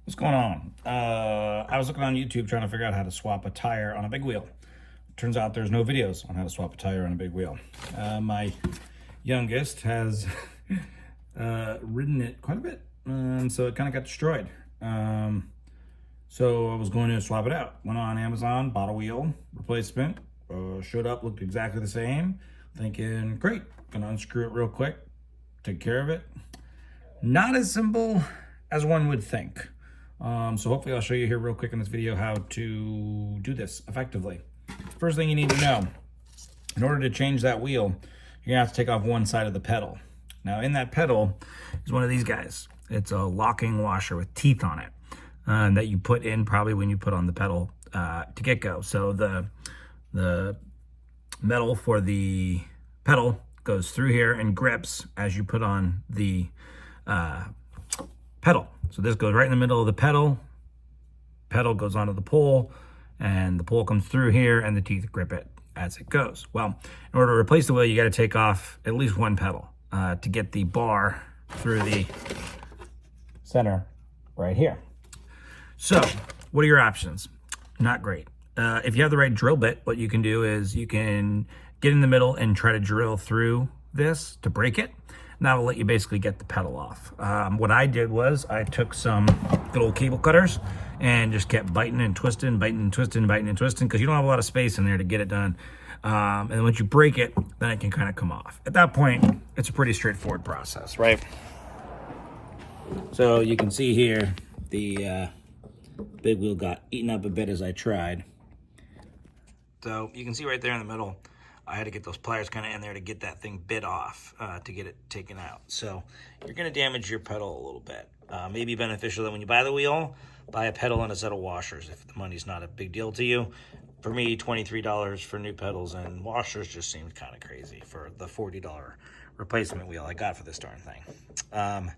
What's going on? I was looking on YouTube trying to figure out how to swap a tire on a big wheel. Turns out there's no videos on how to swap a tire on a big wheel. My youngest has ridden it quite a bit, and so it kind of got destroyed. So I was going to swap it out. Went on Amazon, bought a wheel replacement. Showed up, looked exactly the same. Thinking, great, gonna unscrew it real quick, take care of it. Not as simple as one would think. So hopefully I'll show you here real quick in this video how to do this effectively. First thing you need to know, in order to change that wheel, you're gonna have to take off one side of the pedal. Now in that pedal is one of these guys. It's a locking washer with teeth on it that you put in probably when you put on the pedal to get go. So the metal for the pedal goes through here and grips as you put on the pedal. So this goes right in the middle of the pedal goes onto the pole, and the pole comes through here and the teeth grip it as it goes. Well, in order to replace the wheel, you got to take off at least one pedal to get the bar through the center right here. So what are your options? Not great. If you have the right drill bit, what you can do is you can get in the middle and try to drill through this to break it. And that'll let you basically get the pedal off. What I did was I took some good old cable cutters and just kept biting and twisting, biting and twisting, biting and twisting, because you don't have a lot of space in there to get it done. And then once you break it, then it can kind of come off. At that point, it's a pretty straightforward process, right? So you can see here, the big wheel got eaten up a bit as I tried. So you can see right there in the middle, I had to get those pliers kind of in there to get that thing bit off, to get it taken out. So you're going to damage your pedal a little bit. Maybe beneficial that when you buy the wheel, buy a pedal and a set of washers if the money's not a big deal to you. For me, $23 for new pedals and washers just seems kind of crazy for the $40 replacement wheel I got for this darn thing.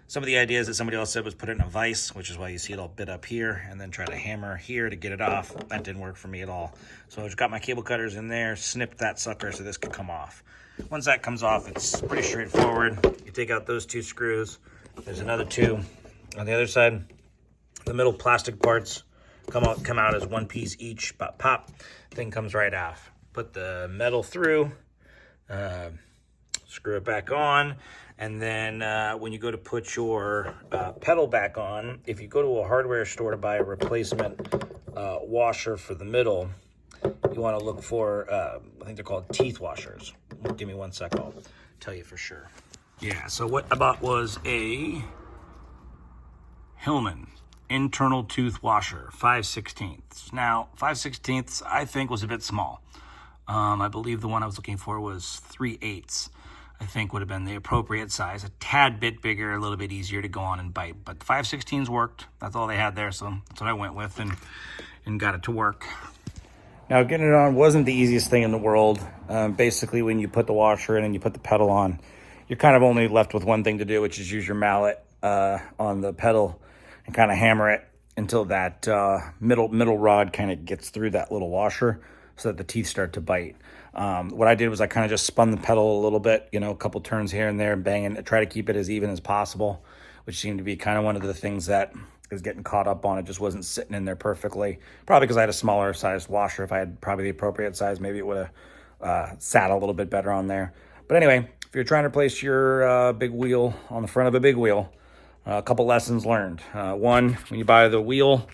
Some of the ideas that somebody else said was put it in a vise, which is why you see it all bit up here, and then try to hammer here to get it off. That didn't work for me at all. So I just got my cable cutters in there, snipped that sucker so this could come off. Once that comes off, it's pretty straightforward. You take out those two screws. There's another two on the other side. The middle plastic parts come out as one piece each. Pop, pop. Thing comes right off. Put the metal through. Screw it back on, and then when you go to put your pedal back on, if you go to a hardware store to buy a replacement washer for the middle, you want to look for, I think they're called teeth washers. Give me 1 sec, I'll tell you for sure. Yeah, so what I bought was a Hillman internal tooth washer, 5/16. Now, 5/16 I think was a bit small. I believe the one I was looking for was 3/8. I think would have been the appropriate size, a tad bit bigger, a little bit easier to go on and bite. But the 5/16s worked. That's all they had there, so that's what I went with and got it to work. Now, getting it on wasn't the easiest thing in the world. Basically, when you put the washer in and you put the pedal on, you're kind of only left with one thing to do, which is use your mallet on the pedal and kind of hammer it until that middle rod kind of gets through that little washer so that the teeth start to bite. What I did was I kind of just spun the pedal a little bit, a couple turns here and there, and banging it, try to keep it as even as possible, which seemed to be kind of one of the things that is getting caught up on. It just wasn't sitting in there perfectly. Probably because I had a smaller sized washer. If I had probably the appropriate size, maybe it would have sat a little bit better on there. But anyway, if you're trying to place your big wheel on the front of a big wheel, a couple lessons learned. One, when you buy the wheel,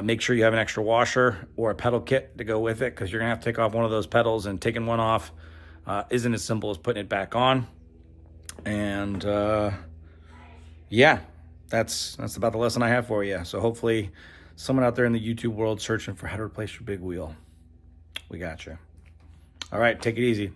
make sure you have an extra washer or a pedal kit to go with it, because you're gonna have to take off one of those pedals, and taking one off isn't as simple as putting it back on. And yeah, that's about the lesson I have for you. So hopefully someone out there in the YouTube world searching for how to replace your big wheel, we got you. All right, take it easy.